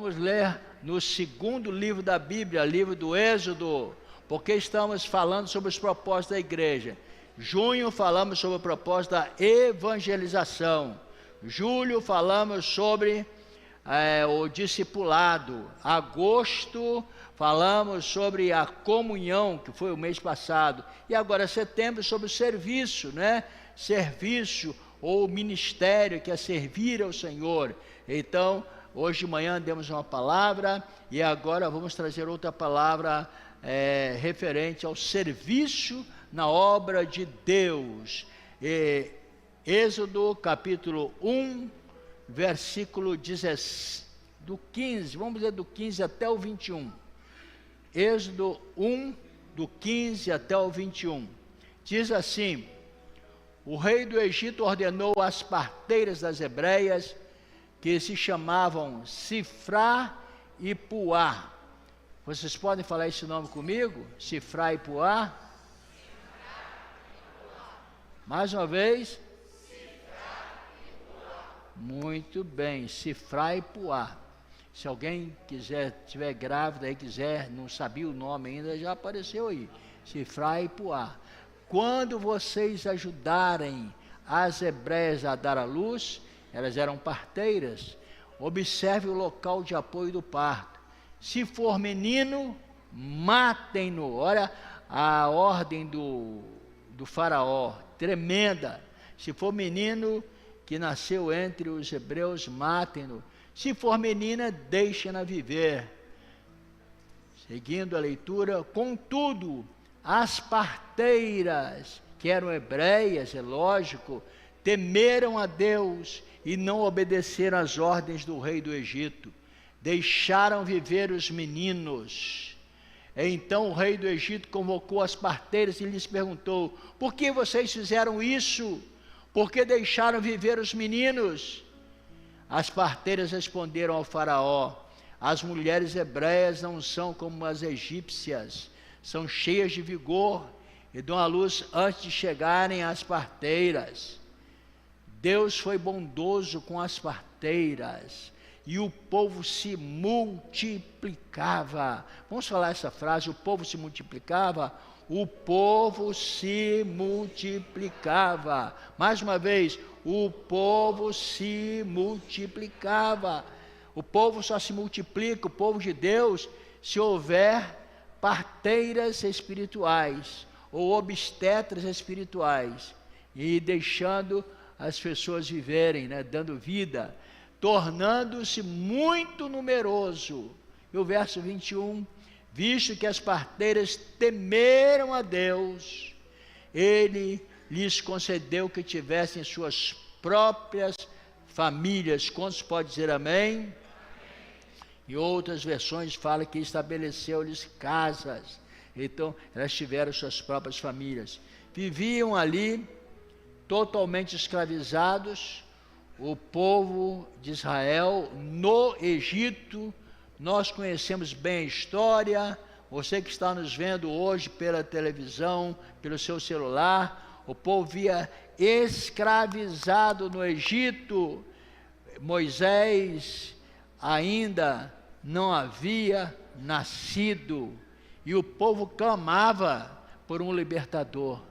Vamos ler no segundo livro da Bíblia, livro do Êxodo, porque estamos falando sobre os propósitos da igreja. Junho falamos sobre o propósito da evangelização. Julho falamos sobre o discipulado. Agosto falamos sobre a comunhão, que foi o mês passado. E agora setembro sobre o serviço, né? Serviço ou ministério, que é servir ao Senhor. Então, hoje de manhã demos uma palavra e agora vamos trazer outra palavra referente ao serviço na obra de Deus. Êxodo capítulo 1, versículo 15, vamos ler do 15 até o 21. Êxodo 1, do 15 até o 21. Diz assim: o rei do Egito ordenou às parteiras das hebreias, que se chamavam Sifrá e Puá. Vocês podem falar esse nome comigo? Sifrá e Puá? Mais uma vez. Muito bem, Sifrá e Puá. Se alguém estiver grávida e quiser, não sabia o nome ainda, já apareceu aí. Sifrá e Puá. Quando vocês ajudarem as hebreias a dar à luz, elas eram parteiras, observe o local de apoio do parto. Se for menino, matem-no. Olha a ordem do faraó, tremenda. Se for menino que nasceu entre os hebreus, matem-no. Se for menina, deixem-na viver. Seguindo a leitura, contudo, as parteiras, que eram hebreias, é lógico, temeram a Deus e não obedeceram às ordens do rei do Egito. Deixaram viver os meninos. Então o rei do Egito convocou as parteiras e lhes perguntou: por que vocês fizeram isso? Por que deixaram viver os meninos? As parteiras responderam ao faraó: as mulheres hebreias não são como as egípcias, são cheias de vigor e dão à luz antes de chegarem às parteiras. Deus foi bondoso com as parteiras e o povo se multiplicava. Vamos falar essa frase: o povo se multiplicava? O povo se multiplicava. Mais uma vez, o povo se multiplicava. O povo só se multiplica, o povo de Deus, se houver parteiras espirituais ou obstetras espirituais, e deixando as pessoas viverem, né, dando vida, tornando-se muito numeroso. E o verso 21, visto que as parteiras temeram a Deus, Ele lhes concedeu que tivessem suas próprias famílias. Quantos pode dizer amém? E outras versões falam que estabeleceu-lhes casas. Então, elas tiveram suas próprias famílias. Viviam ali, totalmente escravizados, o povo de Israel no Egito. Nós conhecemos bem a história. Você que está nos vendo hoje pela televisão, pelo seu celular, o povo via escravizado no Egito. Moisés ainda não havia nascido e o povo clamava por um libertador.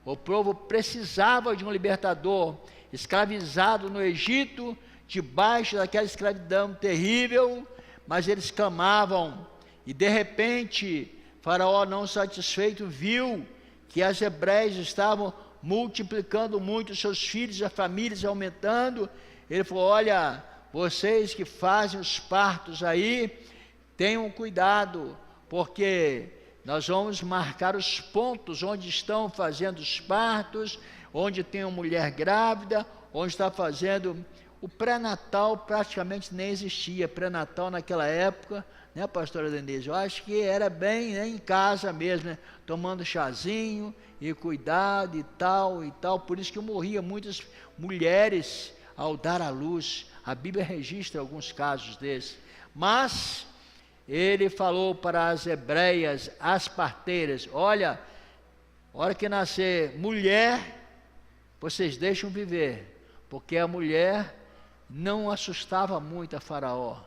O povo precisava de um libertador, escravizado no Egito, debaixo daquela escravidão terrível, mas eles clamavam. E de repente, Faraó, não satisfeito, viu que as hebreias estavam multiplicando muito seus filhos, as famílias aumentando. Ele falou: olha, vocês que fazem os partos aí, tenham cuidado, porque nós vamos marcar os pontos onde estão fazendo os partos, onde tem uma mulher grávida, onde está fazendo o pré-natal. Praticamente nem existia pré-natal naquela época, né, pastora Denise? Eu acho que era bem, né, em casa mesmo, né, tomando chazinho e cuidado e tal. Por isso que morria muitas mulheres ao dar à luz. A Bíblia registra alguns casos desses. Mas ele falou para as hebreias, as parteiras: olha, hora que nascer mulher, vocês deixam viver, porque a mulher não assustava muito a Faraó.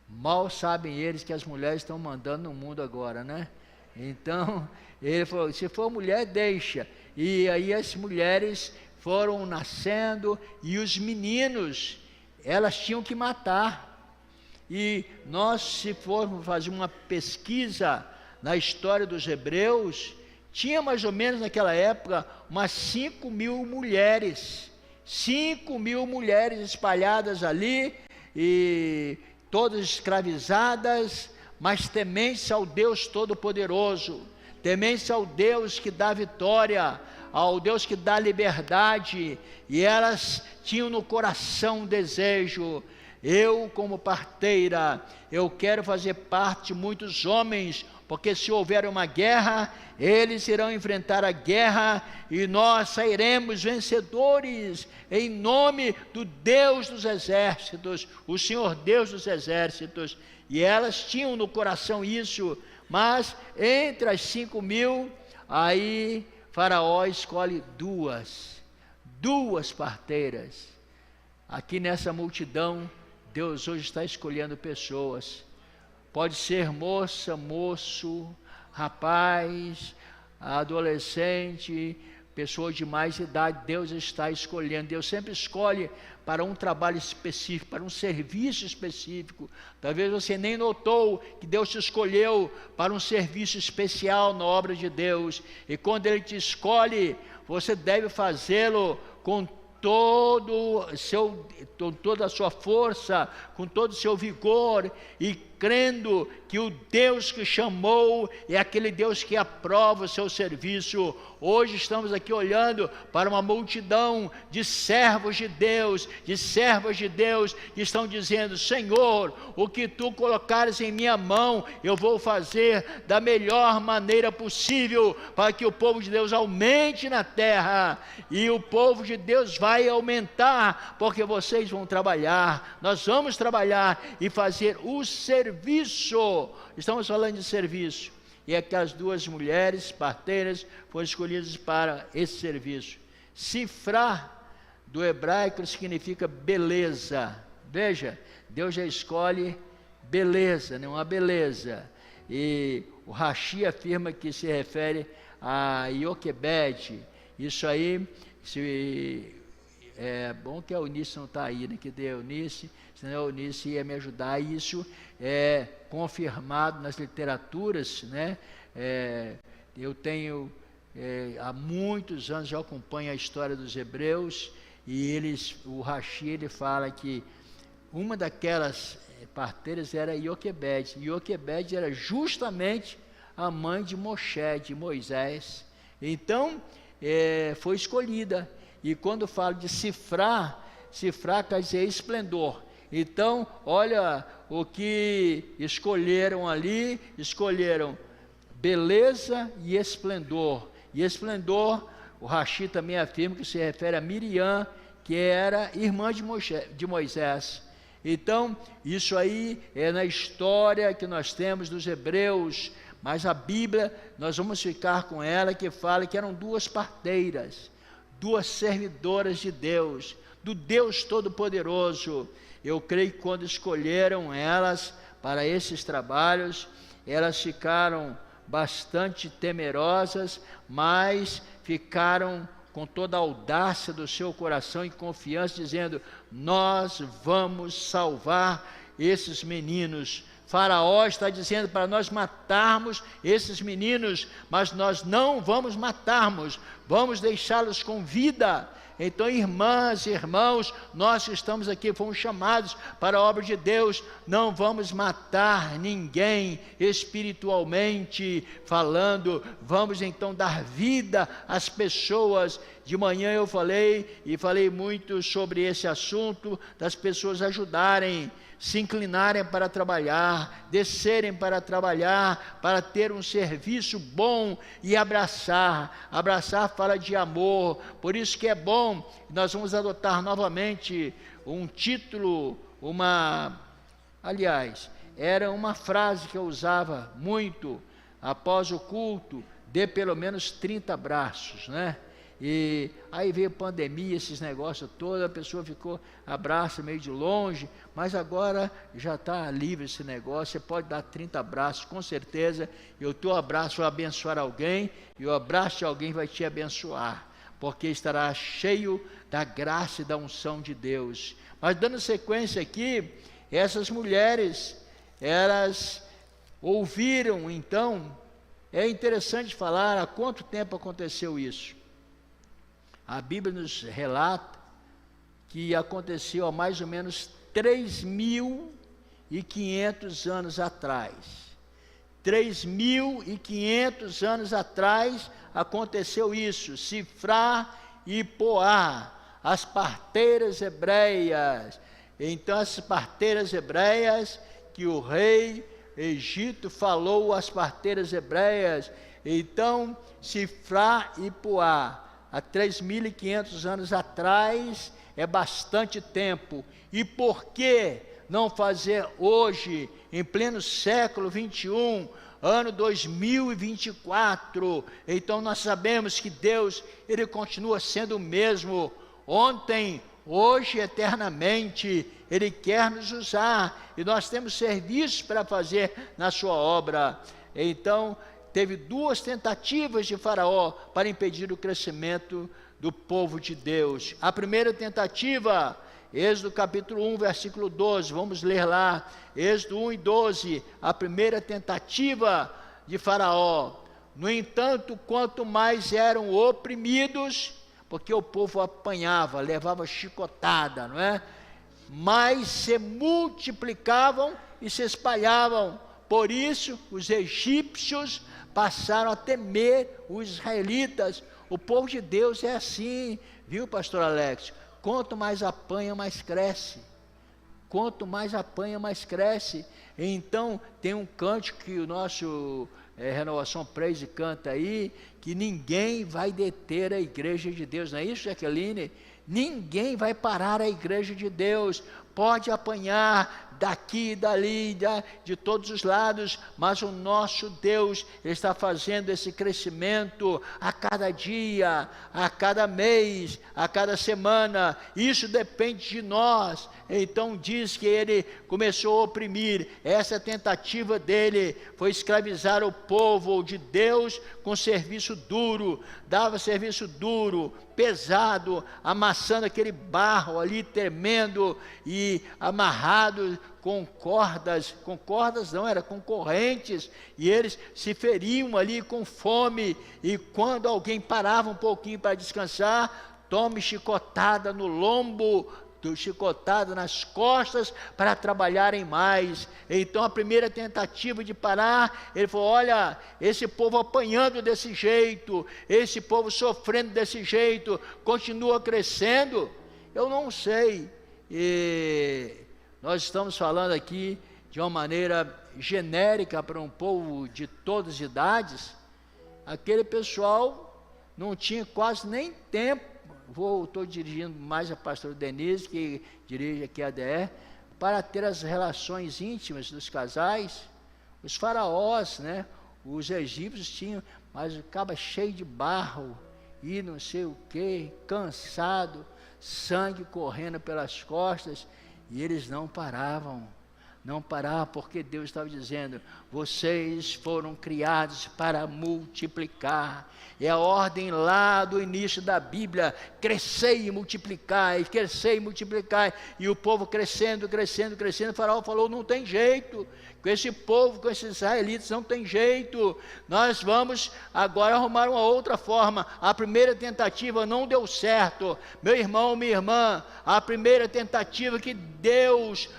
Mal sabem eles que as mulheres estão mandando no mundo agora, né? Então, ele falou, se for mulher, deixa. E aí as mulheres foram nascendo, e os meninos, elas tinham que matar. E nós, se formos fazer uma pesquisa na história dos hebreus, tinha mais ou menos naquela época umas 5.000 mulheres. 5.000 mulheres espalhadas ali, e todas escravizadas, mas tementes ao Deus Todo-Poderoso, tementes ao Deus que dá vitória, ao Deus que dá liberdade. E elas tinham no coração um desejo: eu, como parteira, eu quero fazer parte de muitos homens, porque se houver uma guerra, eles irão enfrentar a guerra, e nós sairemos vencedores, em nome do Deus dos exércitos, o Senhor Deus dos exércitos. E elas tinham no coração isso. Mas entre as 5.000, aí Faraó escolhe duas parteiras. Aqui nessa multidão, Deus hoje está escolhendo pessoas. Pode ser moça, moço, rapaz, adolescente, pessoa de mais idade. Deus está escolhendo. Deus sempre escolhe para um trabalho específico, para um serviço específico. Talvez você nem notou que Deus te escolheu para um serviço especial na obra de Deus. E quando Ele te escolhe, você deve fazê-lo com toda a sua força, com todo o seu vigor, e crendo que o Deus que chamou é aquele Deus que aprova o seu serviço. Hoje estamos aqui olhando para uma multidão de servos de Deus, de servas de Deus, que estão dizendo: Senhor, o que Tu colocares em minha mão, eu vou fazer da melhor maneira possível, para que o povo de Deus aumente na terra. E o povo de Deus vai aumentar, porque vocês vão trabalhar, nós vamos trabalhar e fazer o serviço. Estamos falando de serviço. E aquelas duas mulheres parteiras foram escolhidas para esse serviço. Sifrá, do hebraico, significa beleza. Veja, Deus já escolhe beleza, não uma beleza. E o Rashi afirma que se refere a Ioquebede. Isso aí, é bom que a Eunice não está aí, né? Que dê a Eunice, senão a Eunice ia me ajudar. Isso é confirmado nas literaturas, né? Eu tenho, há muitos anos, já acompanho a história dos hebreus, e o Rashi, ele fala que uma daquelas parteiras era Ioquebede. Ioquebede era justamente a mãe de Moshe, de Moisés. Então, foi escolhida. E quando falo de Sifrá quer dizer esplendor. Então, olha o que escolheram ali: escolheram beleza e esplendor. E esplendor, o Rashi também afirma que se refere a Miriam, que era irmã de Moisés. Então, isso aí é na história que nós temos dos hebreus, mas a Bíblia, nós vamos ficar com ela, que fala que eram duas parteiras, duas servidoras de Deus, do Deus Todo-Poderoso. Eu creio que quando escolheram elas para esses trabalhos, elas ficaram bastante temerosas, mas ficaram com toda a audácia do seu coração e confiança, dizendo: nós vamos salvar esses meninos. Faraó está dizendo para nós matarmos esses meninos, mas nós não vamos matarmos, vamos deixá-los com vida. Então, irmãs e irmãos, nós que estamos aqui, fomos chamados para a obra de Deus, não vamos matar ninguém espiritualmente falando, vamos então dar vida às pessoas. De manhã eu falei muito sobre esse assunto, das pessoas ajudarem, se inclinarem para trabalhar, descerem para trabalhar, para ter um serviço bom e abraçar. Abraçar fala de amor, por isso que é bom. Nós vamos adotar novamente um título, aliás, era uma frase que eu usava muito após o culto: dê pelo menos 30 abraços, né? E aí veio pandemia, esses negócios todos, a pessoa ficou, abraça meio de longe, mas agora já está livre esse negócio, você pode dar 30 abraços, com certeza, e o teu abraço vai abençoar alguém, e o abraço de alguém vai te abençoar, porque estará cheio da graça e da unção de Deus. Mas dando sequência aqui, essas mulheres, elas ouviram, então, é interessante falar há quanto tempo aconteceu isso. A Bíblia nos relata que aconteceu há mais ou menos 3.500 anos atrás. 3.500 anos atrás aconteceu isso. Sifrá e Poá, as parteiras hebreias. Então, as parteiras hebreias, que o rei Egito falou às parteiras hebreias. Então, Sifrá e Poá, há 3.500 anos atrás, é bastante tempo. E por que não fazer hoje, em pleno século 21, ano 2024? Então nós sabemos que Deus, Ele continua sendo o mesmo, ontem, hoje, eternamente. Ele quer nos usar, e nós temos serviços para fazer na sua obra. Então, teve 2 tentativas de Faraó para impedir o crescimento do povo de Deus. A primeira tentativa, Êxodo capítulo 1, versículo 12, vamos ler lá, Êxodo 1 e 12, a primeira tentativa de Faraó. No entanto, quanto mais eram oprimidos, porque o povo apanhava, levava chicotada, não é? Mais se multiplicavam e se espalhavam. Por isso, os egípcios passaram a temer os israelitas. O povo de Deus é assim, viu, pastor Alex? Quanto mais apanha, mais cresce. Quanto mais apanha, mais cresce. Então, tem um cântico que o nosso Renovação Praise canta aí, que ninguém vai deter a igreja de Deus. Não é isso, Jaqueline? Ninguém vai parar a igreja de Deus. Pode apanhar daqui e dali, de todos os lados, mas o nosso Deus está fazendo esse crescimento a cada dia, a cada mês, a cada semana. Isso depende de nós. Então diz que ele começou a oprimir. Essa tentativa dele foi escravizar o povo de Deus com serviço duro. Dava serviço duro, pesado, amassando aquele barro ali tremendo e amarrado com cordas não, era com correntes, e eles se feriam ali com fome, e quando alguém parava um pouquinho para descansar, tome chicotada no lombo, chicotada nas costas, para trabalharem mais. Então a primeira tentativa de parar, ele falou: olha, esse povo apanhando desse jeito, esse povo sofrendo desse jeito, continua crescendo? Eu não sei. E nós estamos falando aqui de uma maneira genérica para um povo de todas as idades. Aquele pessoal não tinha quase nem tempo. Estou dirigindo mais a pastora Denise, que dirige aqui a DR, para ter as relações íntimas dos casais. Os faraós, né, os egípcios tinham, mas acaba cheio de barro e não sei o que, cansado, sangue correndo pelas costas, e eles não paravam, porque Deus estava dizendo: vocês foram criados para multiplicar. É a ordem lá do início da Bíblia: crescei e multiplicai, e o povo crescendo, o Faraó falou: não tem jeito, com esse povo, com esses israelitas, não tem jeito, nós vamos agora arrumar uma outra forma. A primeira tentativa não deu certo, meu irmão, minha irmã. A primeira tentativa que Deus,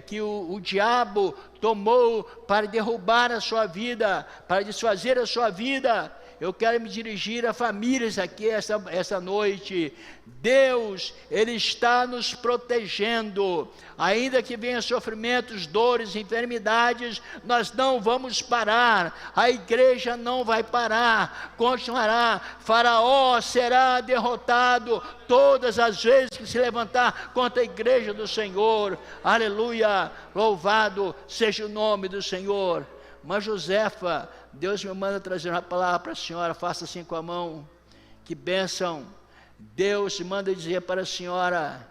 que o diabo tomou para derrubar a sua vida, para desfazer a sua vida. Eu quero me dirigir a famílias aqui essa noite. Deus, Ele está nos protegendo. Ainda que venham sofrimentos, dores, enfermidades, nós não vamos parar. A igreja não vai parar, continuará. Faraó será derrotado todas as vezes que se levantar contra a igreja do Senhor. Aleluia, louvado seja o nome do Senhor. Mas Josefa, Deus me manda trazer uma palavra para a senhora, faça assim com a mão, Que bênção! Deus manda dizer para a senhora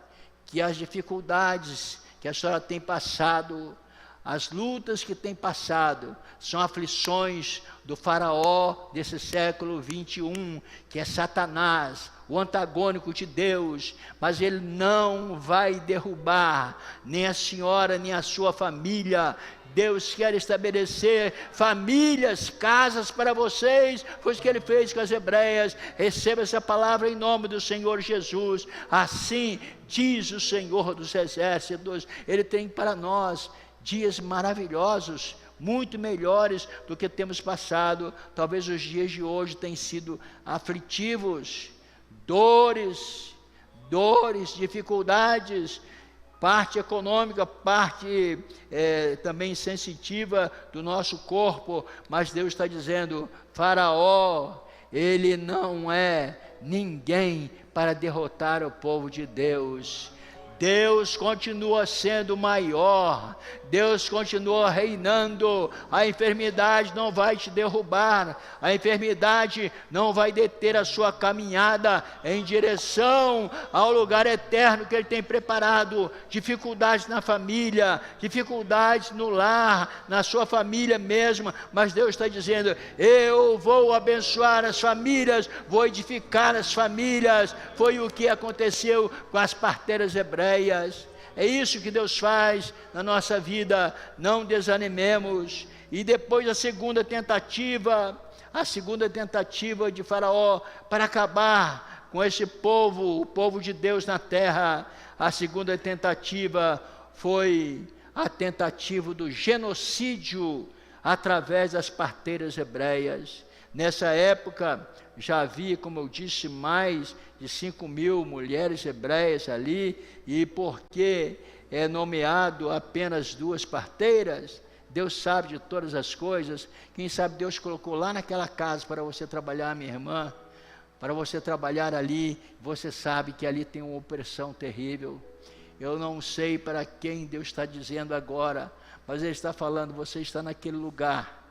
que as dificuldades que a senhora tem passado, as lutas que tem passado, são aflições do faraó desse século 21, que é Satanás, o antagônico de Deus, mas ele não vai derrubar nem a senhora, nem a sua família. Deus quer estabelecer famílias, casas para vocês, foi isso que Ele fez com as hebreias. Receba essa palavra em nome do Senhor Jesus. Assim diz o Senhor dos Exércitos, Ele tem para nós dias maravilhosos, muito melhores do que temos passado. Talvez os dias de hoje tenham sido aflitivos, dores, dificuldades, parte econômica, parte também sensitiva do nosso corpo, mas Deus está dizendo: Faraó, ele não é ninguém para derrotar o povo de Deus. Deus continua sendo maior, Deus continua reinando. A enfermidade não vai te derrubar, a enfermidade não vai deter a sua caminhada em direção ao lugar eterno que Ele tem preparado. Dificuldades na família, dificuldades no lar, na sua família mesmo, mas Deus está dizendo: eu vou abençoar as famílias, vou edificar as famílias. Foi o que aconteceu com as parteiras hebreias. É isso que Deus faz na nossa vida, não desanimemos. E depois a segunda tentativa de Faraó para acabar com esse povo, o povo de Deus na terra, a segunda tentativa foi a tentativa do genocídio através das parteiras hebreias. Nessa época já havia, como eu disse, mais de 5.000 mulheres hebreias ali, e porque é nomeado apenas 2 parteiras, Deus sabe de todas as coisas. Quem sabe Deus colocou lá naquela casa para você trabalhar, minha irmã, para você trabalhar ali. Você sabe que ali tem uma opressão terrível. Eu não sei para quem Deus está dizendo agora, mas Ele está falando: você está naquele lugar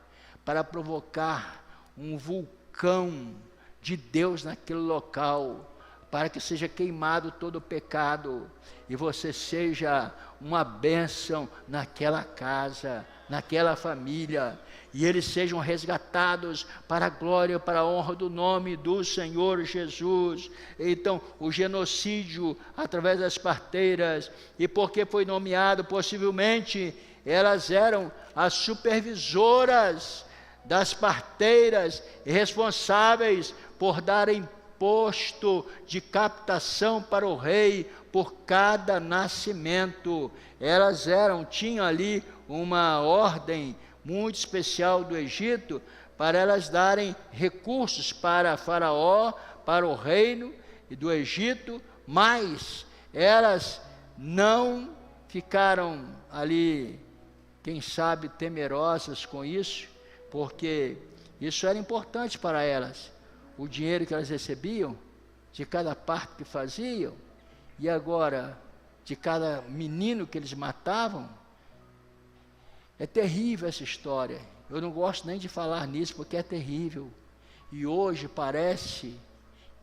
para provocar um vulcão de Deus naquele local, para que seja queimado todo o pecado, e você seja uma bênção naquela casa, naquela família, e eles sejam resgatados para a glória, para a honra do nome do Senhor Jesus. Então, o genocídio através das parteiras, e porque foi nomeado, possivelmente, elas eram as supervisoras das parteiras, responsáveis por darem posto de captação para o rei por cada nascimento. Elas tinham ali uma ordem muito especial do Egito, para elas darem recursos para Faraó, para o reino e do Egito, mas elas não ficaram ali, quem sabe, temerosas com isso, porque isso era importante para elas. O dinheiro que elas recebiam, de cada parto que faziam, e agora, de cada menino que eles matavam. É terrível essa história. Eu não gosto nem de falar nisso, porque é terrível. E hoje parece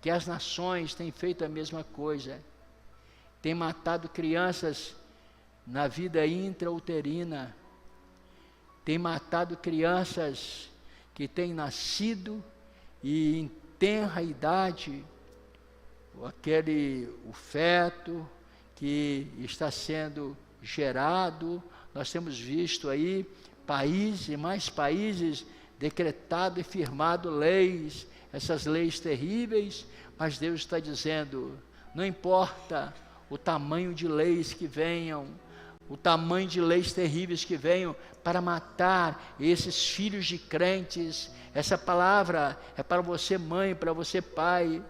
que as nações têm feito a mesma coisa. Têm matado crianças na vida intrauterina. Têm matado crianças que têm nascido e em tenra idade, o feto que está sendo gerado. Nós temos visto aí países e mais países decretado e firmado leis, essas leis terríveis, mas Deus está dizendo: não importa o tamanho de leis que venham, o tamanho de leis terríveis que venham para matar esses filhos de crentes. Essa palavra é para você, mãe, para você, pai.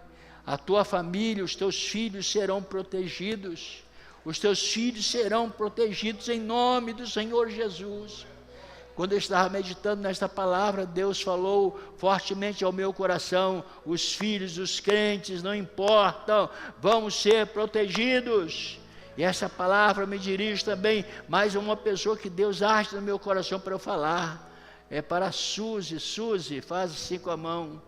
A tua família, os teus filhos serão protegidos. Os teus filhos serão protegidos em nome do Senhor Jesus. Quando eu estava meditando nesta palavra, Deus falou fortemente ao meu coração: os filhos dos crentes, não importam, vão ser protegidos. E essa palavra me dirige também mais a uma pessoa que Deus arde no meu coração para eu falar. é para a Suzy. Suzy, faz assim com a mão.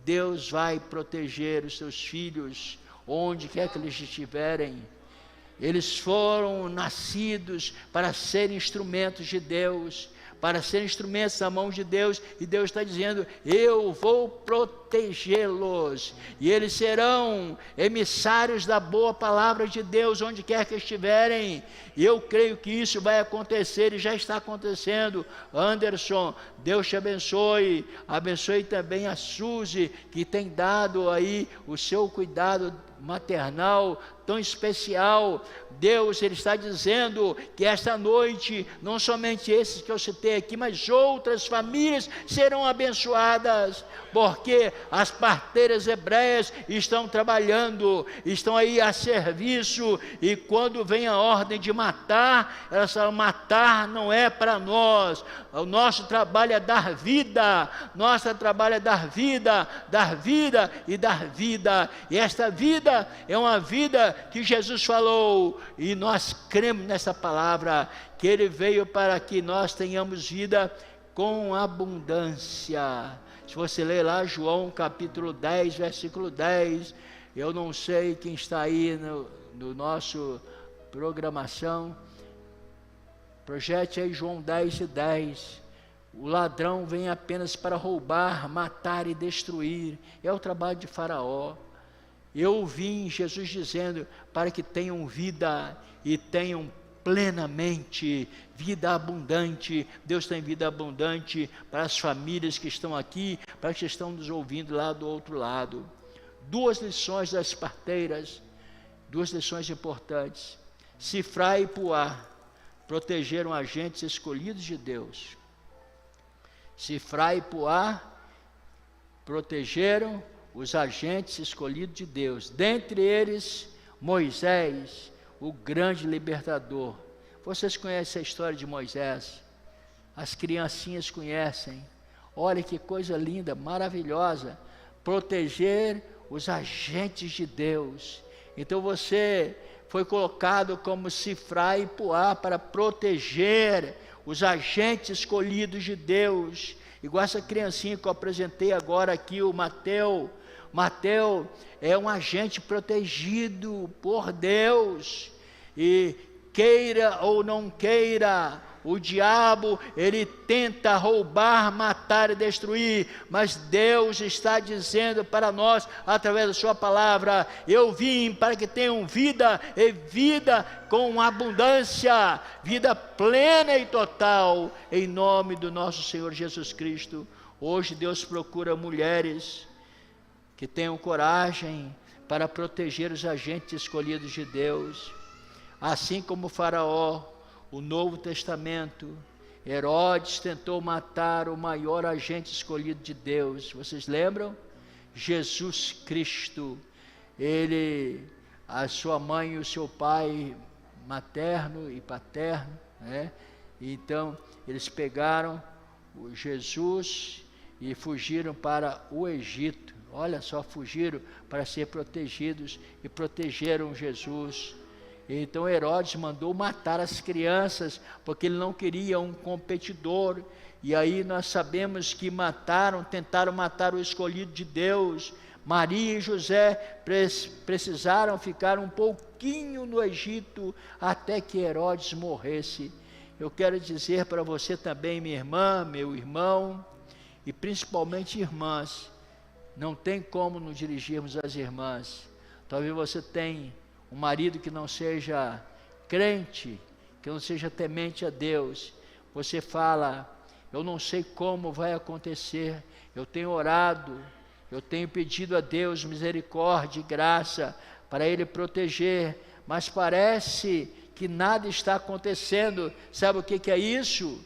Deus vai proteger os seus filhos, onde quer que eles estiverem. Eles foram nascidos para serem instrumentos de Deus, para serem instrumentos na mão de Deus, e Deus está dizendo: eu vou protegê-los, e eles serão emissários da boa palavra de Deus, onde quer que estiverem. E eu creio que isso vai acontecer, e já está acontecendo. Anderson, Deus te abençoe, abençoe também a Suzy, que tem dado aí o seu cuidado maternal tão especial. Deus, Ele está dizendo que esta noite, não somente esses que eu citei aqui, mas outras famílias serão abençoadas, porque as parteiras hebreias estão trabalhando, estão aí a serviço, e quando vem a ordem de matar, elas falam: matar não é para nós, o nosso trabalho é dar vida, nosso trabalho é dar vida, dar vida e dar vida, e esta vida é uma vida que Jesus falou, e nós cremos nessa palavra, que Ele veio para que nós tenhamos vida com abundância. Se você ler lá João capítulo 10, versículo 10, eu não sei quem está aí no nosso programação, projete aí João 10 e 10, o ladrão vem apenas para roubar, matar e destruir, é o trabalho de Faraó. Eu ouvi Jesus dizendo para que tenham vida e tenham plenamente, vida abundante. Deus tem vida abundante para as famílias que estão aqui, para as que estão nos ouvindo lá do outro lado. Duas lições das parteiras, duas lições importantes. Sifrá e Puá protegeram agentes escolhidos de Deus. Sifrá e Puá protegeram os agentes escolhidos de Deus, dentre eles Moisés, o grande libertador. Vocês conhecem a história de Moisés? As criancinhas conhecem. Olha que coisa linda, maravilhosa, proteger os agentes de Deus. Então você foi colocado como Sifrá e Puá para proteger os agentes escolhidos de Deus, igual essa criancinha que eu apresentei agora aqui, o Mateus. Mateus é um agente protegido por Deus, e queira ou não queira, o diabo, ele tenta roubar, matar e destruir, mas Deus está dizendo para nós, através da sua palavra: eu vim para que tenham vida, e vida com abundância, vida plena e total, em nome do nosso Senhor Jesus Cristo. Hoje Deus procura mulheres que tenham coragem para proteger os agentes escolhidos de Deus, assim como o Faraó. O Novo Testamento, Herodes tentou matar o maior agente escolhido de Deus. Vocês lembram? Jesus Cristo. Ele, a sua mãe e o seu pai materno e paterno, né? Então eles pegaram o Jesus e fugiram para o Egito. Olha só, fugiram para ser protegidos e protegeram Jesus. Então Herodes mandou matar as crianças, porque ele não queria um competidor. E aí nós sabemos que tentaram matar o escolhido de Deus. Maria e José precisaram ficar um pouquinho no Egito, até que Herodes morresse. Eu quero dizer para você também, minha irmã, meu irmão, e principalmente irmãs, não tem como nos dirigirmos às irmãs. Talvez você tenha um marido que não seja crente, que não seja temente a Deus. Você fala: eu não sei como vai acontecer, eu tenho orado, eu tenho pedido a Deus misericórdia e graça para Ele proteger, mas parece que nada está acontecendo. Sabe o que é isso?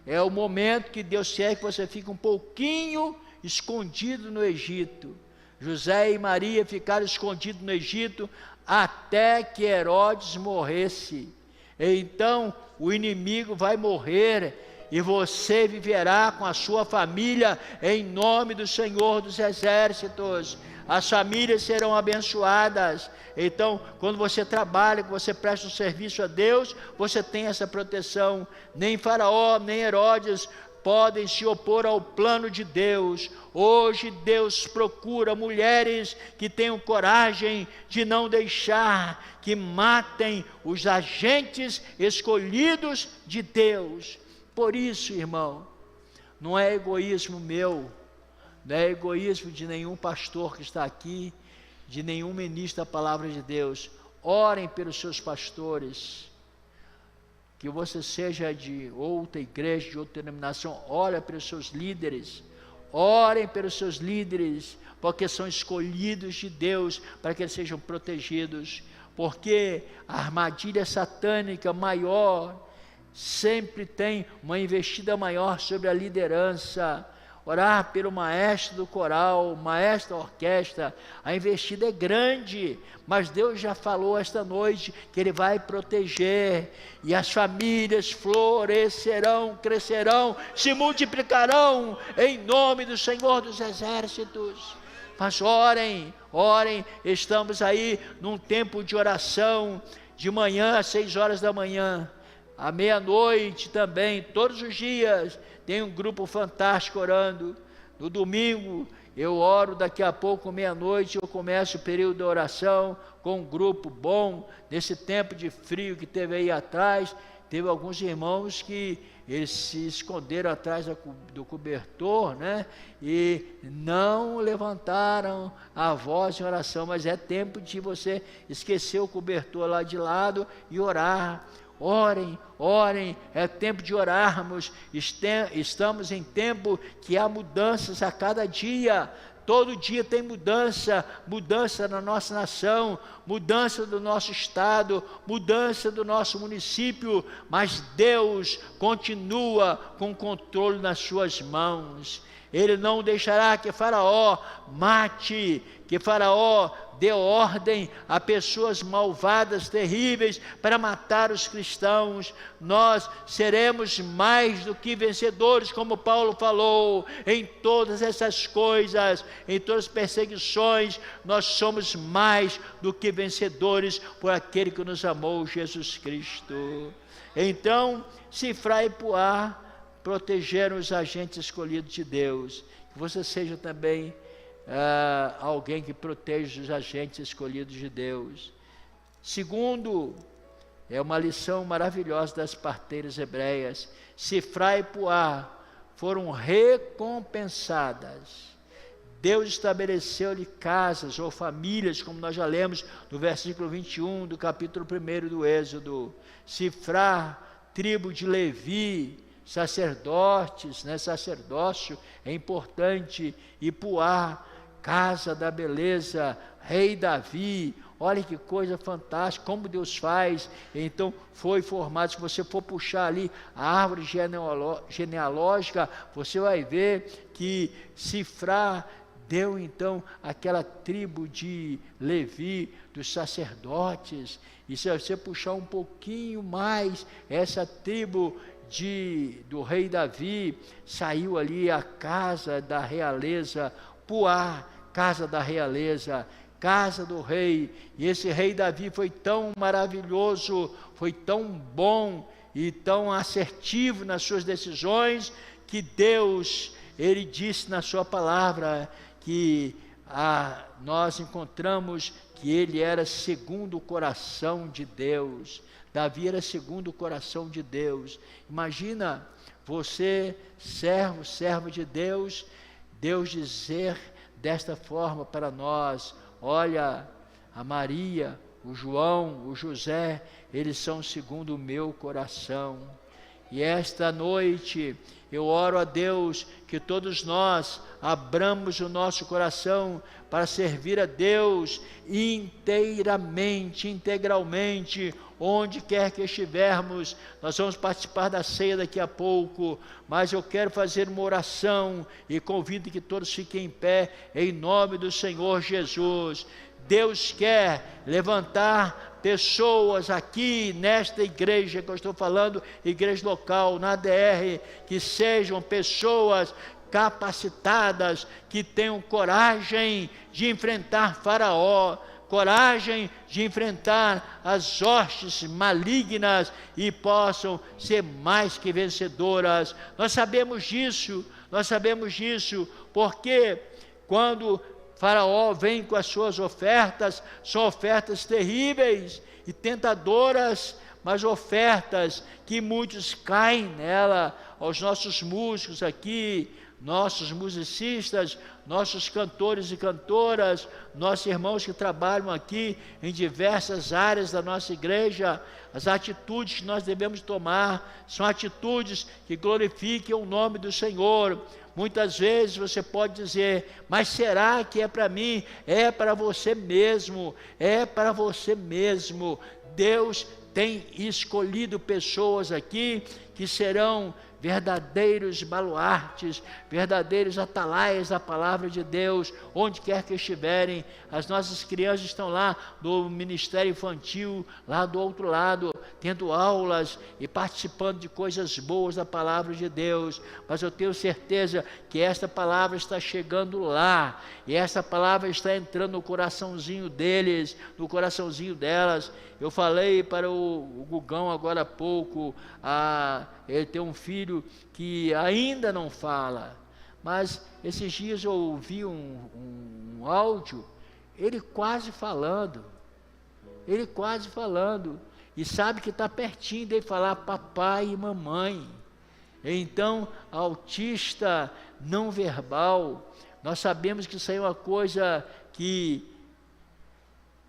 É o momento que Deus quer que você fique um pouquinho escondido no Egito. José e Maria ficaram escondidos no Egito até que Herodes morresse. Então o inimigo vai morrer e você viverá com a sua família em nome do Senhor dos Exércitos. As famílias serão abençoadas. Então, quando você trabalha, quando você presta um serviço a Deus, você tem essa proteção. Nem Faraó, nem Herodes podem se opor ao plano de Deus. Hoje Deus procura mulheres que tenham coragem de não deixar que matem os agentes escolhidos de Deus. Por isso, irmão, não é egoísmo meu, não é egoísmo de nenhum pastor que está aqui, de nenhum ministro da palavra de Deus. Orem pelos seus pastores, que você seja de outra igreja, de outra denominação, ore pelos seus líderes, orem pelos seus líderes, porque são escolhidos de Deus, para que eles sejam protegidos, porque a armadilha satânica maior, sempre tem uma investida maior sobre a liderança. Orar pelo maestro do coral, maestro da orquestra, a investida é grande, mas Deus já falou esta noite que Ele vai proteger, e as famílias florescerão, crescerão, se multiplicarão, em nome do Senhor dos Exércitos. Mas orem, estamos aí num tempo de oração, de manhã às 6 horas da manhã, à meia-noite também, todos os dias, tem um grupo fantástico orando. No domingo, eu oro, daqui a pouco, meia-noite, eu começo o período de oração, com um grupo bom, nesse tempo de frio que teve aí atrás, teve alguns irmãos que eles se esconderam atrás do cobertor, né? E não levantaram a voz em oração, mas é tempo de você esquecer o cobertor lá de lado e orar. Orem, é tempo de orarmos. Estamos em tempo que há mudanças a cada dia. Todo dia tem mudança na nossa nação, mudança do nosso estado, mudança do nosso município, mas Deus continua com o controle nas suas mãos. Ele não deixará que Faraó mate, que Faraó dê ordem a pessoas malvadas, terríveis, para matar os cristãos. Nós seremos mais do que vencedores, como Paulo falou, em todas essas coisas, em todas as perseguições, nós somos mais do que vencedores por aquele que nos amou, Jesus Cristo. Então, Sifrá e Puá protegeram os agentes escolhidos de Deus. Que você seja também alguém que proteja os agentes escolhidos de Deus. Segundo, é uma lição maravilhosa das parteiras hebreias. Sifrá e Puá foram recompensadas. Deus estabeleceu-lhe casas ou famílias, como nós já lemos no versículo 21 do capítulo 1 do Êxodo. Sifrá, tribo de Levi, sacerdotes, né? Sacerdócio é importante. E Puá, casa da beleza, rei Davi. Olha que coisa fantástica, como Deus faz. Então foi formado, se você for puxar ali a árvore genealógica, você vai ver que Sifrá deu então aquela tribo de Levi, dos sacerdotes. E se você puxar um pouquinho mais, essa tribo do rei Davi, saiu ali a casa da realeza, Puá, casa da realeza, casa do rei. E esse rei Davi foi tão maravilhoso, foi tão bom e tão assertivo nas suas decisões, que Deus, Ele disse na sua palavra, que nós encontramos que ele era segundo o coração de Deus. Davi era segundo o coração de Deus. Imagina você, servo de Deus, Deus dizer desta forma para nós: olha, a Maria, o João, o José, eles são segundo o meu coração. E esta noite eu oro a Deus que todos nós abramos o nosso coração para servir a Deus inteiramente, integralmente, onde quer que estivermos. Nós vamos participar da ceia daqui a pouco, mas eu quero fazer uma oração e convido que todos fiquem em pé, em nome do Senhor Jesus. Deus quer levantar pessoas aqui nesta igreja que eu estou falando, igreja local, na ADR, que sejam pessoas capacitadas, que tenham coragem de enfrentar Faraó, coragem de enfrentar as hostes malignas e possam ser mais que vencedoras. Nós sabemos disso, porque quando Faraó vem com as suas ofertas, são ofertas terríveis e tentadoras, mas ofertas que muitos caem nela. Aos nossos músicos aqui, nossos musicistas, nossos cantores e cantoras, nossos irmãos que trabalham aqui em diversas áreas da nossa igreja, as atitudes que nós devemos tomar são atitudes que glorifiquem o nome do Senhor. Muitas vezes você pode dizer, mas será que é para mim? É para você mesmo, é para você mesmo. Deus tem escolhido pessoas aqui que serão verdadeiros baluartes, verdadeiros atalaias da palavra de Deus, onde quer que estiverem. As nossas crianças estão lá no ministério infantil, lá do outro lado, tendo aulas e participando de coisas boas da palavra de Deus, mas eu tenho certeza que esta palavra está chegando lá, e essa palavra está entrando no coraçãozinho deles, no coraçãozinho delas. Eu falei para o Gugão agora há pouco, ele tem um filho que ainda não fala, mas esses dias eu ouvi um áudio, ele quase falando, e sabe que está pertinho de falar papai e mamãe. Então, autista não verbal, nós sabemos que isso aí é uma coisa que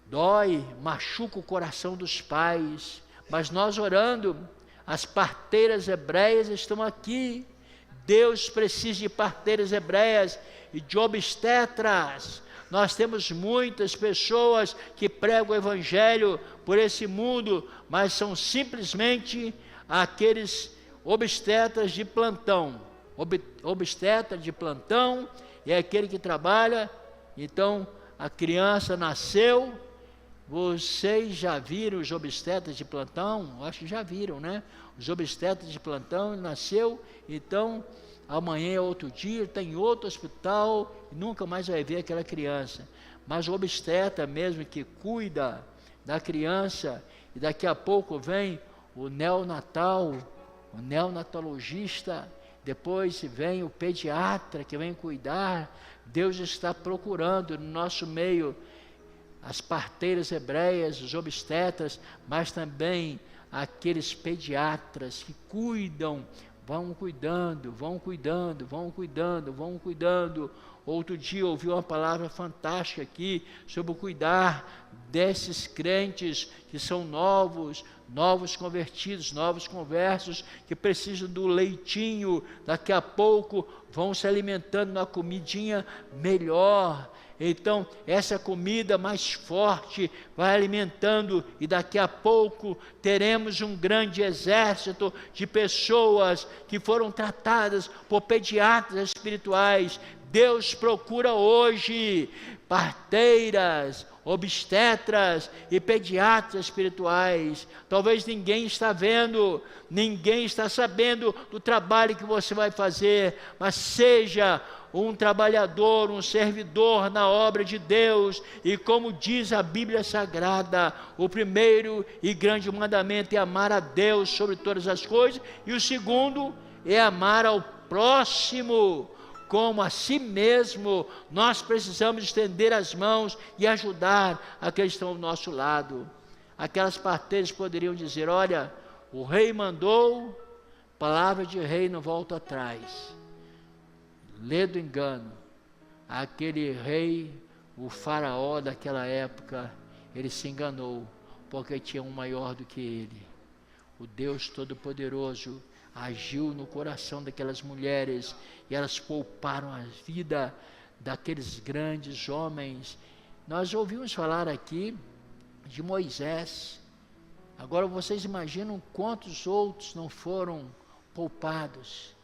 dói, machuca o coração dos pais, mas nós orando, as parteiras hebreias estão aqui. Deus precisa de parteiras hebreias e de obstetras. Nós temos muitas pessoas que pregam o evangelho por esse mundo, mas são simplesmente aqueles obstetras de plantão. Obstetra de plantão é aquele que trabalha. Então a criança nasceu. Vocês já viram os obstetras de plantão? Acho que já viram, né? Os obstetras de plantão, nasceu, então amanhã é outro dia, está em outro hospital e nunca mais vai ver aquela criança. Mas o obstetra mesmo que cuida da criança, e daqui a pouco vem o neonatologista, depois vem o pediatra que vem cuidar. Deus está procurando no nosso meio as parteiras hebreias, os obstetras, mas também aqueles pediatras que cuidam, vão cuidando. Outro dia eu ouvi uma palavra fantástica aqui sobre o cuidar desses crentes que são novos convertidos, novos conversos, que precisam do leitinho, daqui a pouco vão se alimentando na comidinha melhor. Então, essa comida mais forte vai alimentando, e daqui a pouco teremos um grande exército de pessoas que foram tratadas por pediatras espirituais. Deus procura hoje parteiras, obstetras e pediatras espirituais. Talvez ninguém está vendo, ninguém está sabendo do trabalho que você vai fazer, mas seja um trabalhador, um servidor na obra de Deus. E como diz a Bíblia Sagrada, o primeiro e grande mandamento é amar a Deus sobre todas as coisas, e o segundo é amar ao próximo como a si mesmo. Nós precisamos estender as mãos e ajudar aqueles que estão ao nosso lado. Aquelas parteiras poderiam dizer: olha, o rei mandou, palavra de rei não volta atrás. Lê do engano. Aquele rei, o faraó daquela época, ele se enganou, porque tinha um maior do que ele. O Deus Todo-Poderoso agiu no coração daquelas mulheres, e elas pouparam a vida daqueles grandes homens. Nós ouvimos falar aqui de Moisés. Agora vocês imaginam quantos outros não foram poupados.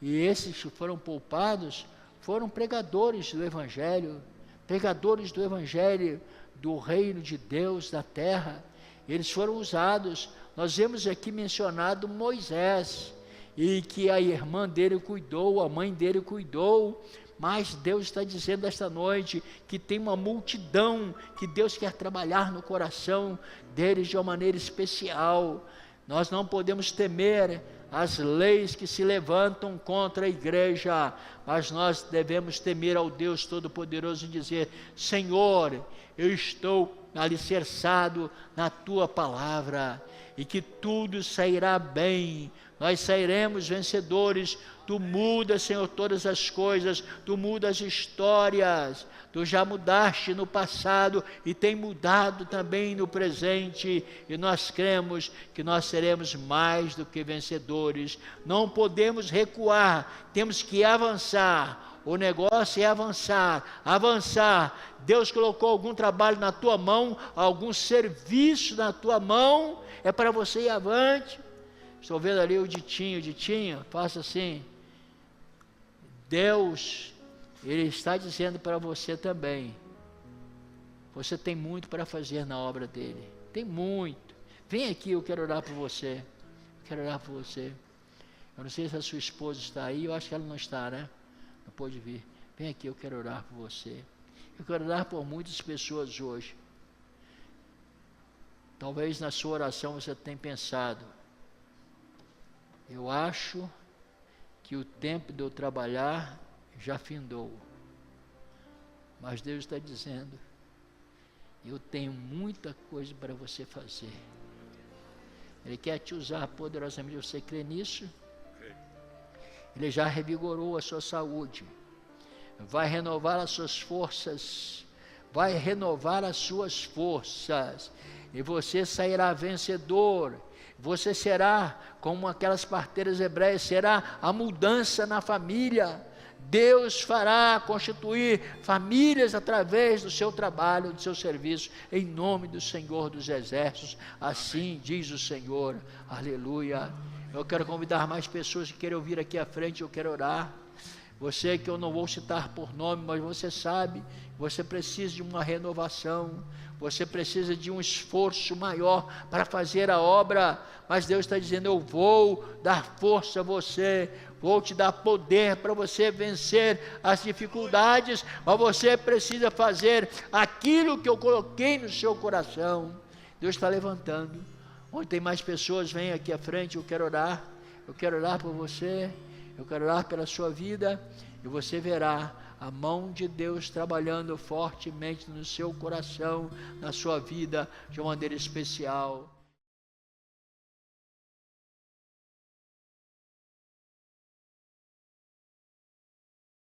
E esses que foram poupados foram pregadores do Evangelho do reino de Deus da terra. Eles foram usados. Nós vemos aqui mencionado Moisés, e que a irmã dele cuidou, a mãe dele cuidou, Mas Deus está dizendo esta noite que tem uma multidão que Deus quer trabalhar no coração deles de uma maneira especial. Nós não podemos temer as leis que se levantam contra a igreja, mas nós devemos temer ao Deus Todo-Poderoso e dizer: Senhor, eu estou alicerçado na Tua palavra, e que tudo sairá bem, nós sairemos vencedores. Tu mudas, Senhor, todas as coisas, Tu mudas as histórias, Tu já mudaste no passado e tem mudado também no presente, e nós cremos que nós seremos mais do que vencedores. Não podemos recuar, temos que avançar. O negócio é avançar, avançar. Deus colocou algum trabalho na tua mão, algum serviço na tua mão, é para você ir avante. Estou vendo ali o Ditinho, faça assim. Deus, Ele está dizendo para você também, você tem muito para fazer na obra dEle, tem muito. Vem aqui, eu quero orar por você, Eu não sei se a sua esposa está aí, eu acho que ela não está, né? Não pôde vir. Vem aqui, eu quero orar por você. Eu quero orar por muitas pessoas hoje. Talvez na sua oração você tenha pensado: eu acho que o tempo de eu trabalhar já findou. Mas Deus está dizendo: eu tenho muita coisa para você fazer. Ele quer te usar poderosamente. Você crê nisso? Ele já revigorou a sua saúde, vai renovar as suas forças, e você sairá vencedor. Você será como aquelas parteiras hebreias, será a mudança na família. Deus fará constituir famílias através do seu trabalho, do seu serviço, em nome do Senhor dos Exércitos. Assim diz o Senhor. Aleluia. Eu quero convidar mais pessoas que querem vir aqui à frente, eu quero orar. Você que eu não vou citar por nome, mas você sabe, você precisa de uma renovação, você precisa de um esforço maior para fazer a obra, mas Deus está dizendo: eu vou dar força a você, vou te dar poder para você vencer as dificuldades, mas você precisa fazer aquilo que eu coloquei no seu coração. Deus está levantando. Onde tem mais pessoas, vem aqui à frente, eu quero orar por você, eu quero orar pela sua vida, e você verá a mão de Deus trabalhando fortemente no seu coração, na sua vida, de uma maneira especial.